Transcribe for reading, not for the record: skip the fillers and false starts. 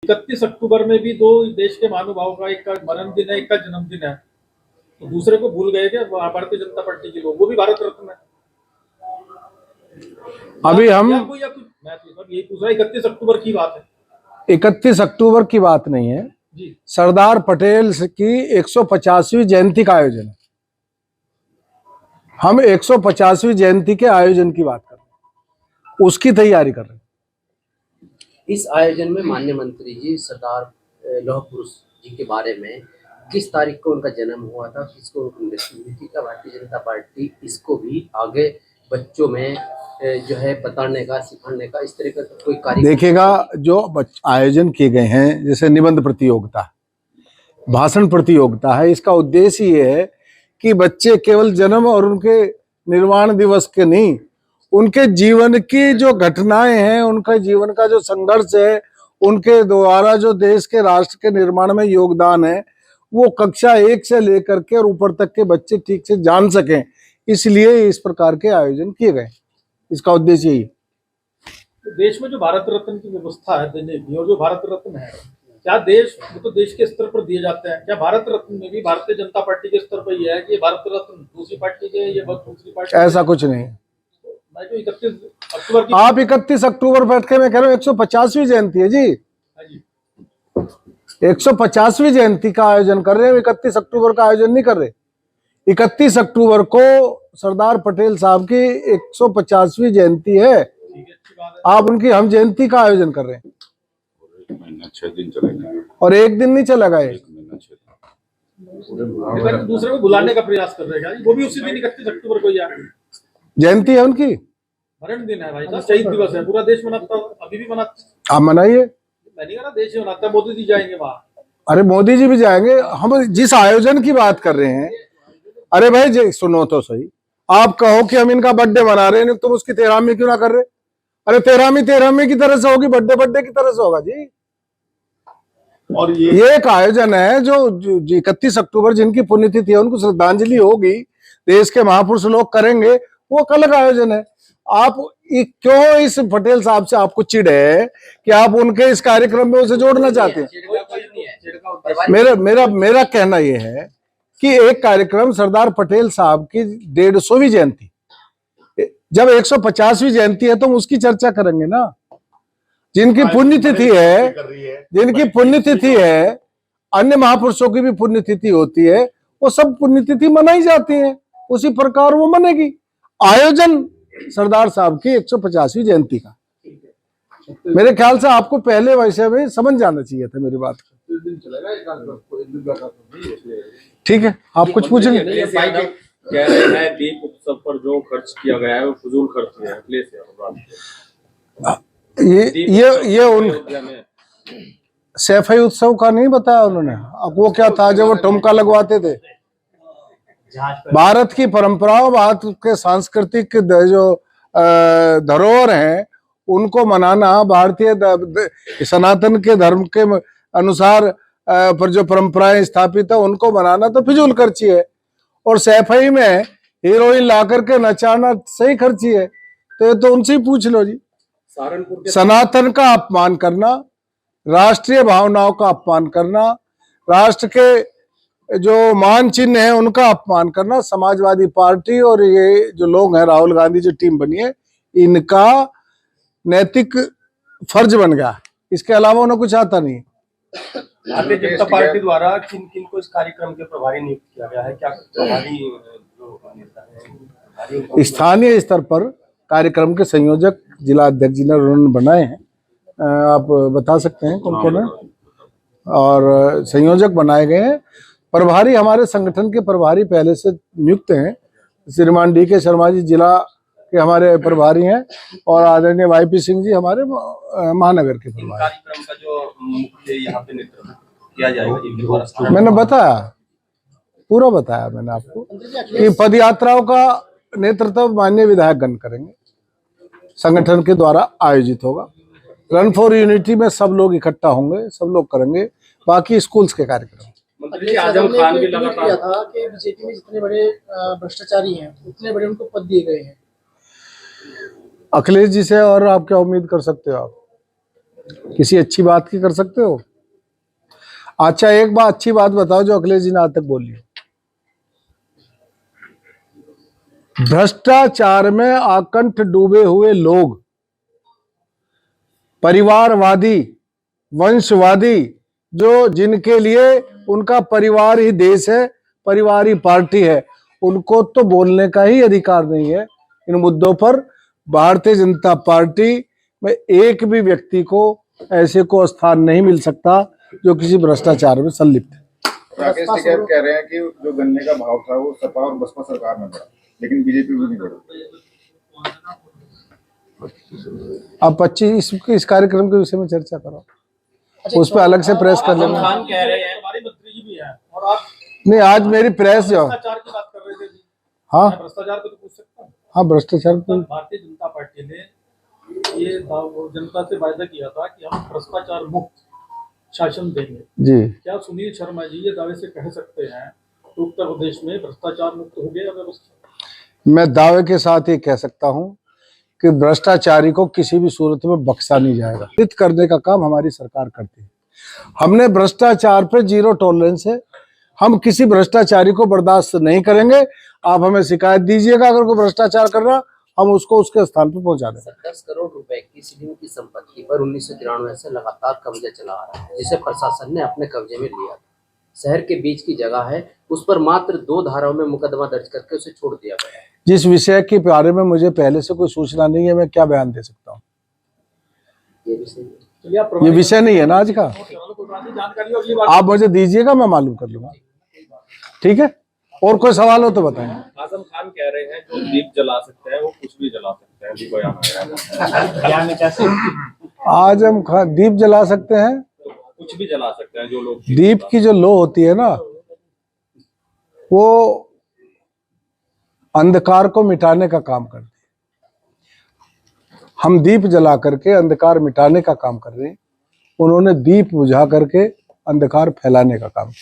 31 अक्टूबर में भी दो देश के महानुभावों का, एक का मरण दिन है, एक का जन्मदिन है, तो दूसरे को भूल गए क्या भारतीय जनता पार्टी के लोग? वो भी भारत रत्न है। अभी हम मैं तो यही पूछ रहा, 31 अक्टूबर की बात है। 31 अक्टूबर की बात नहीं है जी। सरदार पटेल की 150वीं जयंती का आयोजन है। हम 150वीं जयंती के आयोजन की बात कर रहे हैं, उसकी तैयारी कर रहे हैं। इस आयोजन में माननीय मंत्री जी सरदार लौह पुरुष जी के बारे में किस तारीख को उनका जन्म हुआ था, किसको उनकी मृत्यु हुई थी, क्या भारतीय जनता पार्टी इसको भी आगे बच्चों में जो है बताने का, सिखाने का, इस तरह का कोई कार्य देखिएगा? जो आयोजन किए गए हैं, जैसे निबंध प्रतियोगिता, भाषण प्रतियोगिता है, इसका उद्देश्य ये है कि बच्चे केवल जन्म और उनके निर्वाण दिवस के नहीं, उनके जीवन की जो घटनाएं हैं, उनके जीवन का जो संघर्ष है, उनके द्वारा जो देश के राष्ट्र के निर्माण में योगदान है, वो कक्षा 1 से लेकर के और ऊपर तक के बच्चे ठीक से जान सकें, इसलिए इस प्रकार के आयोजन किए गए। इसका उद्देश्य यही है। तो देश में जो भारत रत्न की व्यवस्था है देने की, और जो भारत रत्न है, क्या देश, वो तो देश के स्तर पर दिए जाते हैं, क्या भारत रत्न में भी भारतीय जनता पार्टी के स्तर पर यह है कि भारत रत्न दूसरी पार्टी के, ये दूसरी पार्टी? ऐसा कुछ नहीं। मैं तो 31 अक्टूबर की, आप 31 अक्टूबर बैठ के, मैं कह रहा हूँ 150वीं जयंती है जी। 150वीं जयंती का आयोजन कर रहे हैं, 31 अक्टूबर का आयोजन नहीं कर रहे। 31 अक्टूबर को सरदार पटेल साहब की 150वीं जयंती है, आप उनकी हम जयंती का आयोजन कर रहे हैं। 6 दिन चलेगा और एक दिन नहीं चलेगा, दूसरे को बुलाने का प्रयास कर रहे हैं, वो भी उसी दिन 31 अक्टूबर को यार जयंती है उनकी, मरण दिन है भाई साहब, शहीद दिवस है, पूरा देश मनाता है, अभी भी मनाते। आप मनाइए। मैं नहीं कह रहा देश ही मनाता है, मोदी जी जाएंगे वहां। अरे मोदी जी भी जाएंगे। हम जिस आयोजन की बात कर रहे हैं, अरे भाई सुनो तो सही, आप कहो कि हम इनका बर्थडे मना रहे हैं, तुम उसकी 13वीं क्यों ना कर रहे? अरे 13वीं की तरह से होगी, बर्थडे की तरह से होगा जी। और ये एक आयोजन है जो 31 अक्टूबर जिनकी पुण्यतिथि है, उनको श्रद्धांजलि होगी, देश के महापुरुष लोग करेंगे, वो एक अलग आयोजन है। आप क्यों इस पटेल साहब से आपको चिढ़ है कि आप उनके इस कार्यक्रम में उसे जोड़ना चाहते हैं? मेरा कहना यह है कि एक कार्यक्रम सरदार पटेल साहब की 150वीं जयंती, जब 150वीं जयंती है तो हम उसकी चर्चा करेंगे ना। जिनकी पुण्यतिथि है, अन्य महापुरुषों की भी पुण्यतिथि होती है, वो सब पुण्यतिथि मनाई जाती है, उसी प्रकार वो मनेगी। आयोजन सरदार साहब की 150वीं जयंती का, मेरे ख्याल से आपको पहले वैसे में समझ जाना चाहिए था मेरी बात को। ठीक है, आप कुछ पूछेंगे? कह रहे हैं दीप उत्सव पर जो खर्च किया गया है वो फजूल खर्च है, ये उन सैफई उत्सव का नहीं बताया उन्होंने। अब वो क्या था जब वो ठुमका लगवाते थे? भारत की परंपराओं, भारत के सांस्कृतिक जो धरोहर हैं, उनको मनाना, भारतीय सनातन के धर्म के अनुसार पर जो परंपराएं स्थापित है उनको मनाना तो फिजूल खर्ची है। और सैफई में हीरोइन ला करके नचाना सही खर्ची है। तो ये तो उनसे ही पूछ लो जी। सनातन का अपमान करना, राष्ट्रीय भावनाओं का अपमान करना, राष्ट्र के जो मान चिन्ह है उनका अपमान करना, समाजवादी पार्टी और ये जो लोग हैं, राहुल गांधी जो टीम बनी है, इनका नैतिक फर्ज बन गया। इसके अलावा उन्हें कुछ आता नहीं। भारतीय जनता पार्टी द्वारा किन किन को इस कार्यक्रम के प्रभारी नियुक्त किया गया है? क्या प्रभारी जो नेता है स्थानीय स्तर पर कार्यक्रम के संयोजक जिला अध्यक्ष जी ने उन्होंने बनाए हैं, आप बता सकते हैं कौन कौन है? और संयोजक बनाए गए हैं। प्रभारी हमारे संगठन के प्रभारी पहले से नियुक्त हैं। श्रीमान DK शर्मा जी जिला के हमारे प्रभारी हैं, और आदरणीय YP सिंह जी हमारे महानगर के प्रभारी। कार्यक्रम का जो मुख्य यहाँ पे नेतृत्व किया जाएगा, मैंने बताया, पूरा बताया मैंने आपको कि पद यात्राओं का नेतृत्व माननीय विधायकगण करेंगे, संगठन के द्वारा आयोजित होगा। रन फॉर यूनिटी में सब लोग इकट्ठा होंगे, सब लोग करेंगे। बाकी स्कूल्स के कार्यक्रम। मंत्री आजम खान भी लगातार किया था कि बीजेपी में जितने बड़े भ्रष्टाचारी हैं उतने बड़े उनको पद दिए गए हैं। अखिलेश जी से और आप क्या उम्मीद कर सकते हो? आप किसी अच्छी बात की कर सकते हो? अच्छा, एक बात अच्छी बात बताओ जो अखिलेश जी ने आज तक बोली हो। भ्रष्टाचार में आकंठ डूबे हुए लोग, परिवारवादी, वंशवादी, जो जिनके लिए उनका परिवार ही देश है, परिवार ही पार्टी है, उनको तो बोलने का ही अधिकार नहीं है इन मुद्दों पर। भारतीय जनता पार्टी में एक भी व्यक्ति को ऐसे को स्थान नहीं मिल सकता जो किसी भ्रष्टाचार में संलिप्त है। राकेश टिकैत कह रहे हैं कि जो गन्ने का भाव था वो सपा और बसपा सरकार में बढ़ा, लेकिन बीजेपी में नहीं बढ़ा। अब 25 इस कार्यक्रम के विषय में चर्चा करो, उस पर अलग से प्रेस कर लेना। खान कह रहे हैं, हमारी मंत्री जी भी हैं, और आप नहीं, आज मेरी प्रेस जो, भ्रष्टाचार की बात कर रहे थे जी। हाँ मैं भ्रष्टाचार को तो पूछ सकता हूँ। हाँ, भ्रष्टाचार तो भारतीय जनता पार्टी ने ये जनता से वायदा किया था कि हम भ्रष्टाचार मुक्त शासन देंगे जी। क्या सुनील शर्मा जी ये दावे से कह सकते हैं तो उत्तर प्रदेश में भ्रष्टाचार मुक्त हो गया व्यवस्था? मैं दावे के साथ ये कह सकता हूं कि भ्रष्टाचारी को किसी भी सूरत में बख्शा नहीं जाएगा। हित करने का काम हमारी सरकार करती है। हमने भ्रष्टाचार पे जीरो टॉलरेंस है। हम किसी भ्रष्टाचारी को बर्दाश्त नहीं करेंगे। आप हमें शिकायत दीजिएगा, अगर कोई भ्रष्टाचार कर रहा हम उसको उसके स्थान पर पहुंचा देंगे। 10 करोड़ रुपए की सीलिंग की संपत्ति पर 1993 से लगातार कब्जा चला आ रहा है, जिसे प्रशासन ने अपने कब्जे में लिया। शहर के बीच की जगह है, उस पर मात्र 2 धाराओं में मुकदमा दर्ज करके उसे छोड़ दिया गया है। जिस विषय के बारे में मुझे पहले से कोई सूचना नहीं है, मैं क्या बयान दे सकता हूँ? ये विषय नहीं है ना आज का। जानकारी होगी बात। आप मुझे दीजिएगा, मैं मालूम कर लूंगा। ठीक है, और कोई सवाल हो तो बताएं। आजम खान कह रहे हैं जो दीप जला सकते हैं वो कुछ भी जला सकते हैं, अभी बयान आया है। कैसे आजम खान दीप जला सकते हैं? कुछ भी जला सकते हैं जो लोग दीप की जो लो होती है ना, वो अंधकार को मिटाने का काम करती है। हम दीप जला करके अंधकार मिटाने का काम कर रहे हैं, उन्होंने दीप बुझा करके अंधकार फैलाने का काम किया।